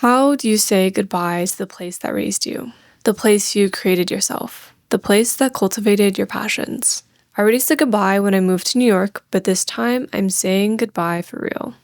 How do you say goodbye to the place that raised you? The place you created yourself? The place that cultivated your passions? I already said goodbye when I moved to New York, but this time I'm saying goodbye for real.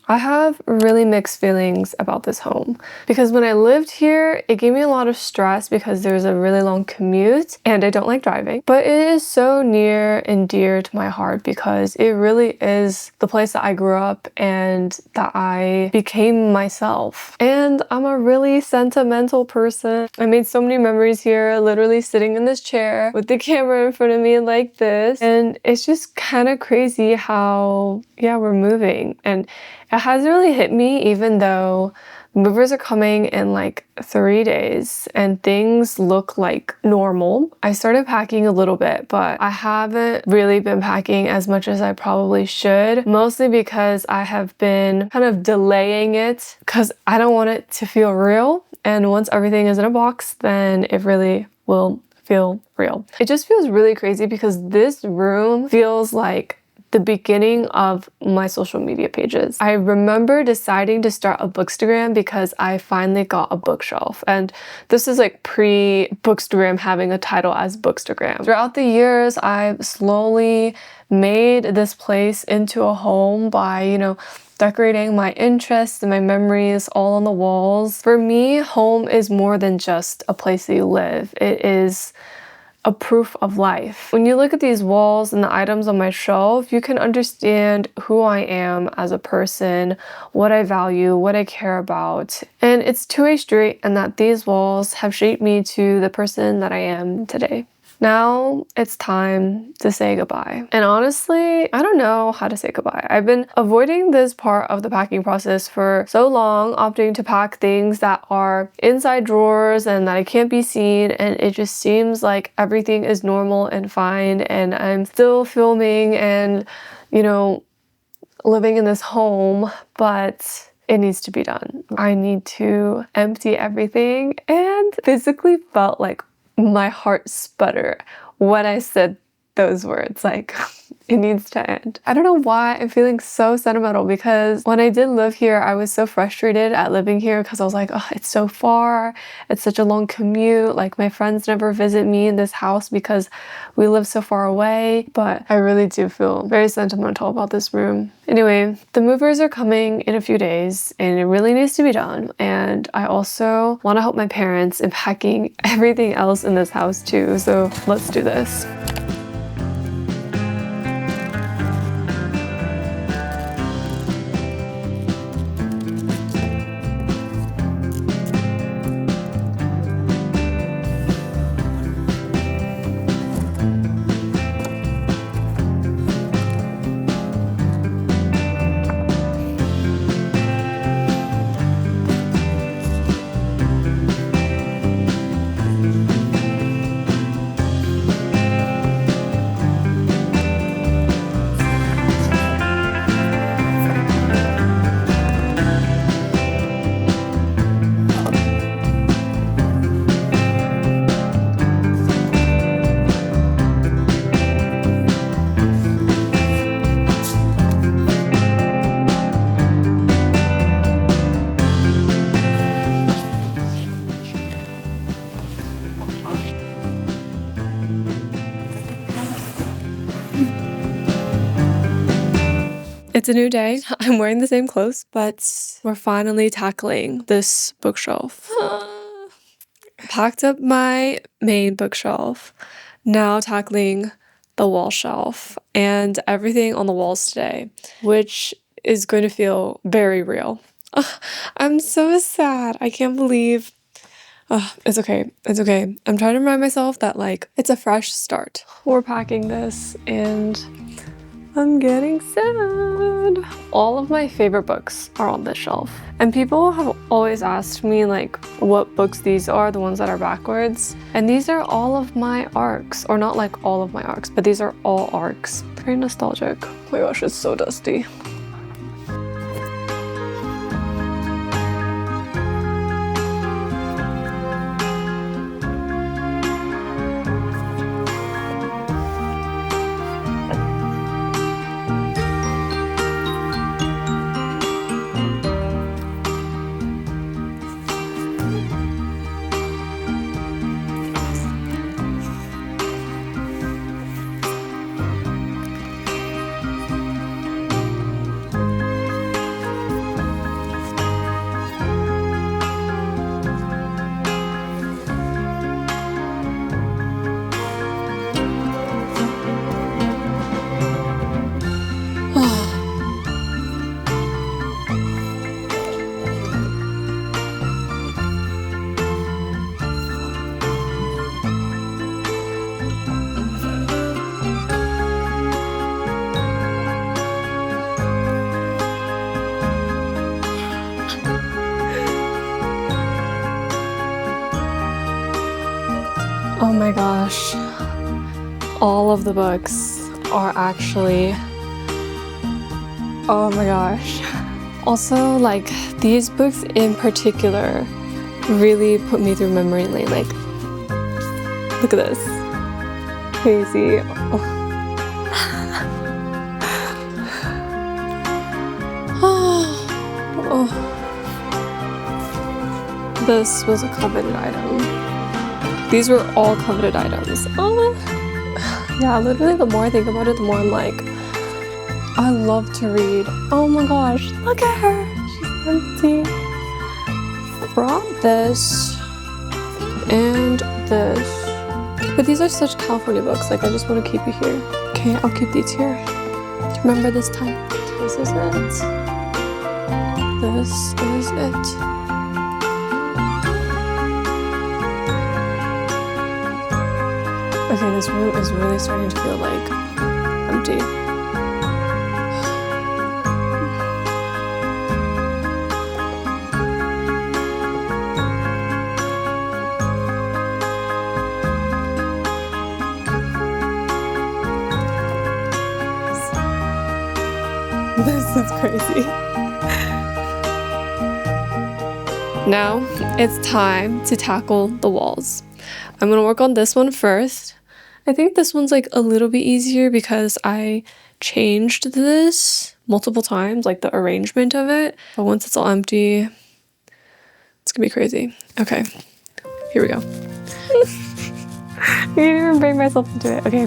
I have really mixed feelings about this home because when I lived here, it gave me a lot of stress because there's a really long commute and I don't like driving. But it is so near and dear to my heart because it really is the place that I grew up and that I became myself. And I'm a really sentimental person. I made so many memories here, literally sitting in this chair with the camera in front of me like this. And it's just kind of crazy how, yeah, we're moving. And it hasn't really hit me, even though movers are coming in like 3 days and things look like normal. I started packing a little bit, but I haven't really been packing as much as I probably should, mostly because I have been kind of delaying it because I don't want it to feel real. And once everything is in a box, then it really will feel real. It just feels really crazy because this room feels like the beginning of my social media pages. I remember deciding to start a bookstagram because I finally got a bookshelf, and this is like pre-bookstagram having a title as bookstagram. Throughout the years, I've slowly made this place into a home by, decorating my interests and my memories all on the walls. For me, home is more than just a place that you live. It is a proof of life. When you look at these walls and the items on my shelf, you can understand who I am as a person, what I value, what I care about. And it's two-way street, and that these walls have shaped me to the person that I am today. Now it's time to say goodbye. And honestly, I don't know how to say goodbye. I've been avoiding this part of the packing process for so long, opting to pack things that are inside drawers and that I can't be seen, and it just seems like everything is normal and fine, and I'm still filming and, living in this home, but it needs to be done. I need to empty everything, and physically felt like my heart sputter when I said those words, like, it needs to end. I don't know why I'm feeling so sentimental, because when I did live here, I was so frustrated at living here because I was like, oh, it's so far, it's such a long commute, like my friends never visit me in this house because we live so far away. But I really do feel very sentimental about this room. Anyway, the movers are coming in a few days and it really needs to be done. And I also want to help my parents in packing everything else in this house too. So let's do this. It's a new day. I'm wearing the same clothes, but we're finally tackling this bookshelf. Packed up my main bookshelf, now tackling the wall shelf and everything on the walls today, which is going to feel very real. I'm so sad. I can't believe. It's okay. It's okay. I'm trying to remind myself that, like, it's a fresh start. We're packing this and I'm getting sad. All of my favorite books are on this shelf. And people have always asked me, like, what books these are, the ones that are backwards. And these are all of my arcs. Or not like all of my arcs, but these are all arcs. Very nostalgic. Oh my gosh, it's so dusty. Oh my gosh. All of the books are actually... Oh my gosh. Also, like, these books in particular really put me through memory lane. Like, look at this. Crazy. Oh. Oh. This was a coveted item. These were all coveted items. Oh. Yeah, literally the more I think about it, the more I'm like, I love to read. Oh my gosh, look at her. She's empty. Brought this and this. But these are such California books. Like, I just want to keep it here. Okay, I'll keep these here. Remember this time. This is it. This is it. Okay, this room is really starting to feel like empty. This is crazy. Now it's time to tackle the walls. I'm gonna work on this one first. I think this one's like a little bit easier because I changed this multiple times, like the arrangement of it. But once it's all empty, it's gonna be crazy. Okay, here we go. I didn't even bring myself into it. Okay.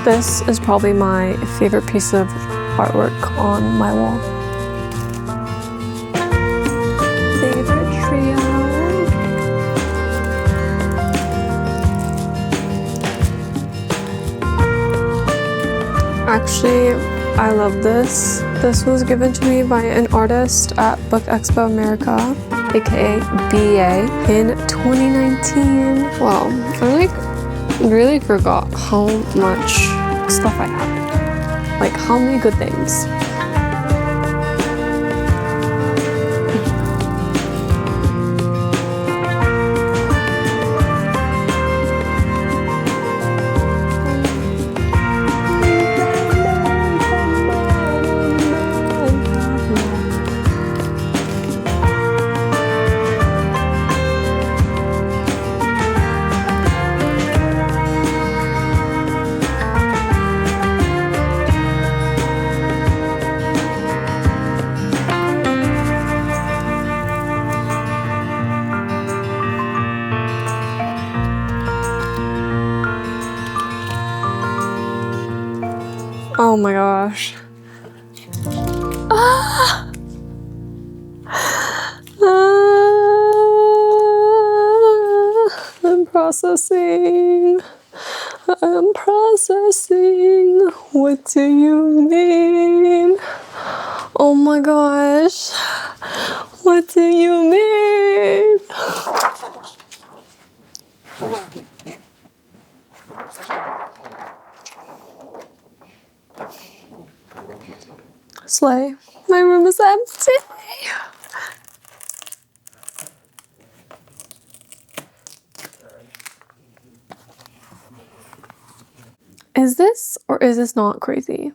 This is probably my favorite piece of artwork on my wall. Favorite trio. Actually, I love this. This was given to me by an artist at Book Expo America, aka BA, in 2019. Wow, I really forgot how much stuff I had. Like, how many good things. Oh my gosh. Ah! I'm processing. I'm processing. What do you mean? Oh my gosh. What do you mean? Slay. My room is empty. Is this or is this not crazy?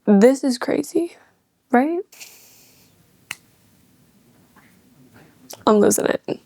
This is crazy, right? I'm losing it.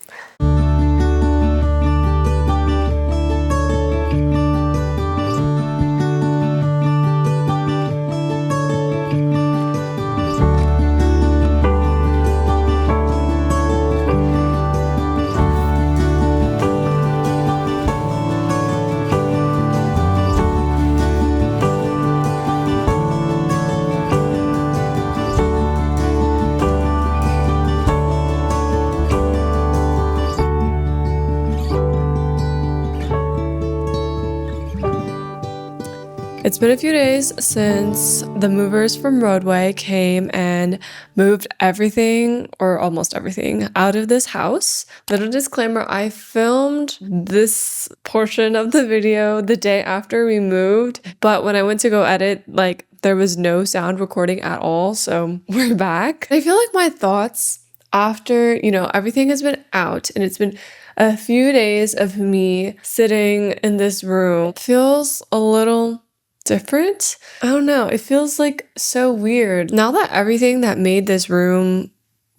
It's been a few days since the movers from Roadway came and moved everything, or almost everything, out of this house. Little disclaimer, I filmed this portion of the video the day after we moved, but when I went to go edit, like, there was no sound recording at all, so we're back. I feel like my thoughts after, everything has been out and it's been a few days of me sitting in this room feels a little different. I don't know. It feels like so weird. Now that everything that made this room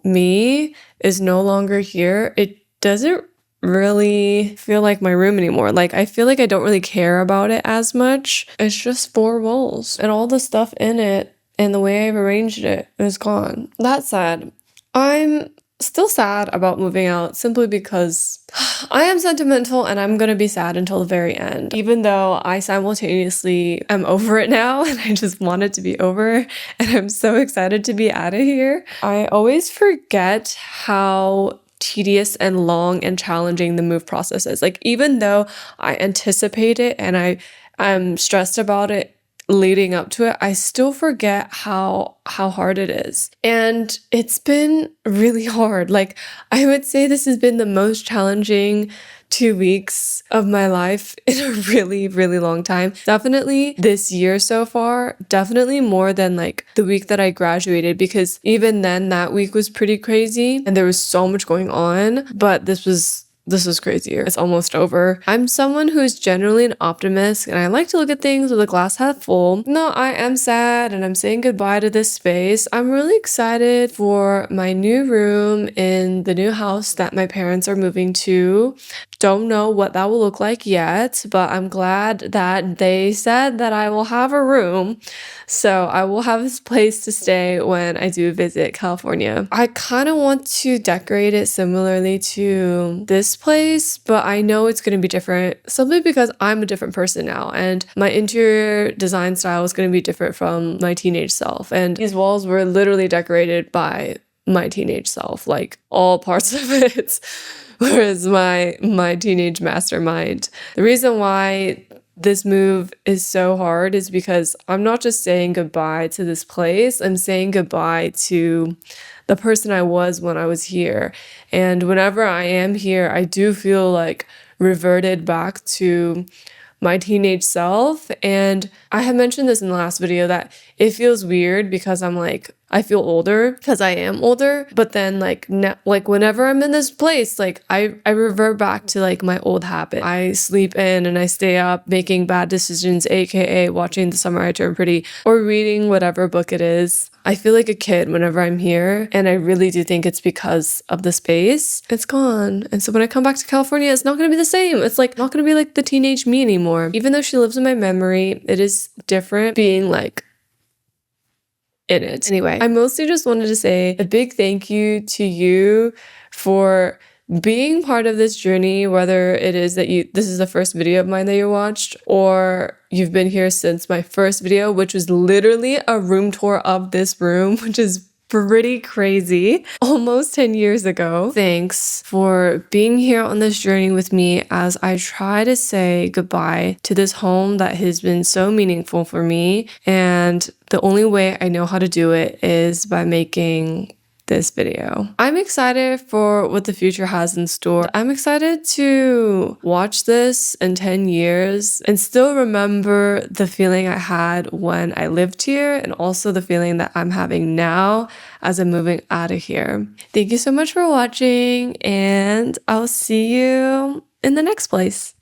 me is no longer here, it doesn't really feel like my room anymore. Like, I feel like I don't really care about it as much. It's just four walls and all the stuff in it and the way I've arranged it is gone. That said, I'm still sad about moving out simply because I am sentimental and I'm gonna be sad until the very end, even though I simultaneously am over it now and I just want it to be over and I'm so excited to be out of here. I always forget how tedious and long and challenging the move process is. Like, even though I anticipate it and I'm stressed about it leading up to it, I still forget how hard it is. And it's been really hard. Like, I would say this has been the most challenging 2 weeks of my life in a really, really long time. Definitely this year so far, definitely more than like the week that I graduated, because even then that week was pretty crazy and there was so much going on, but this was crazier. It's almost over. I'm someone who's generally an optimist and I like to look at things with a glass half full. No, I am sad and I'm saying goodbye to this space. I'm really excited for my new room in the new house that my parents are moving to. Don't know what that will look like yet, but I'm glad that they said that I will have a room. So I will have this place to stay when I do visit California. I kind of want to decorate it similarly to this place, but I know it's going to be different simply because I'm a different person now and my interior design style is going to be different from my teenage self. And these walls were literally decorated by my teenage self, like all parts of it. Whereas my teenage mastermind. The reason why this move is so hard is because I'm not just saying goodbye to this place, I'm saying goodbye to the person I was when I was here. And whenever I am here, I do feel like reverted back to my teenage self. And I had mentioned this in the last video that it feels weird because I'm like, I feel older because I am older, but then like whenever I'm in this place, like I revert back to like my old habit. I sleep in and I stay up making bad decisions, aka watching The Summer I Turned Pretty or reading whatever book it is. I feel like a kid whenever I'm here, and I really do think it's because of the space. It's gone. And so when I come back to California, it's not going to be the same. It's like not going to be like the teenage me anymore. Even though she lives in my memory, it is different being like in it. Anyway, I mostly just wanted to say a big thank you to you for being part of this journey, whether it is that this is the first video of mine that you watched, or you've been here since my first video, which was literally a room tour of this room, which is pretty crazy, almost 10 years ago. Thanks for being here on this journey with me as I try to say goodbye to this home that has been so meaningful for me. And the only way I know how to do it is by making this video. I'm excited for what the future has in store. I'm excited to watch this in 10 years and still remember the feeling I had when I lived here and also the feeling that I'm having now as I'm moving out of here. Thank you so much for watching, and I'll see you in the next place.